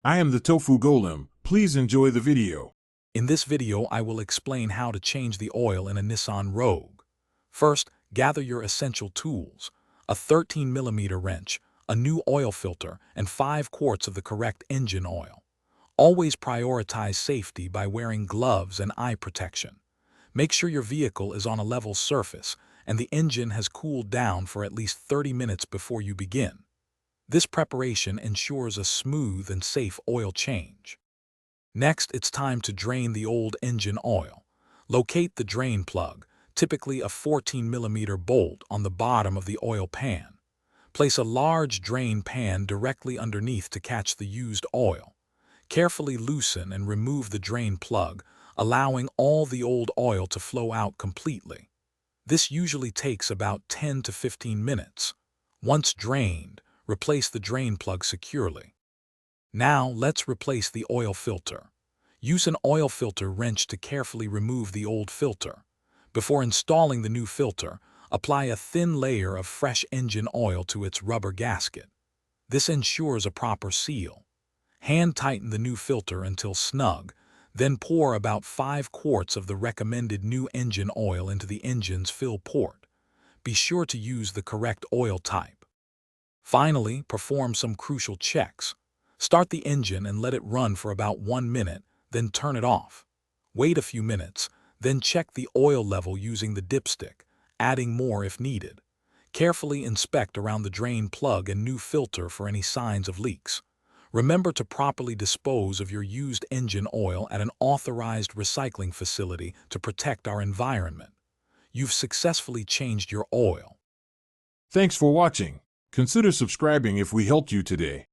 I am the Tofu Golem. Please enjoy the video. In this video, I will explain how to change the oil in a Nissan Rogue. First, gather your essential tools: a 13mm wrench, a new oil filter, and 5 quarts of the correct engine oil. Always prioritize safety by wearing gloves and eye protection. Make sure your vehicle is on a level surface and the engine has cooled down for at least 30 minutes before you begin. This preparation ensures a smooth and safe oil change. Next, it's time to drain the old engine oil. Locate the drain plug, typically a 14mm bolt on the bottom of the oil pan. Place a large drain pan directly underneath to catch the used oil. Carefully loosen and remove the drain plug, allowing all the old oil to flow out completely. This usually takes about 10 to 15 minutes. Once drained, replace the drain plug securely. Now, let's replace the oil filter. Use an oil filter wrench to carefully remove the old filter. Before installing the new filter, apply a thin layer of fresh engine oil to its rubber gasket. This ensures a proper seal. Hand tighten the new filter until snug, then pour about 5 quarts of the recommended new engine oil into the engine's fill port. Be sure to use the correct oil type. Finally, perform some crucial checks. Start the engine and let it run for about 1 minute, then turn it off. Wait a few minutes, then check the oil level using the dipstick, adding more if needed. Carefully inspect around the drain plug and new filter for any signs of leaks. Remember to properly dispose of your used engine oil at an authorized recycling facility to protect our environment. You've successfully changed your oil. Thanks for watching. Consider subscribing if we helped you today.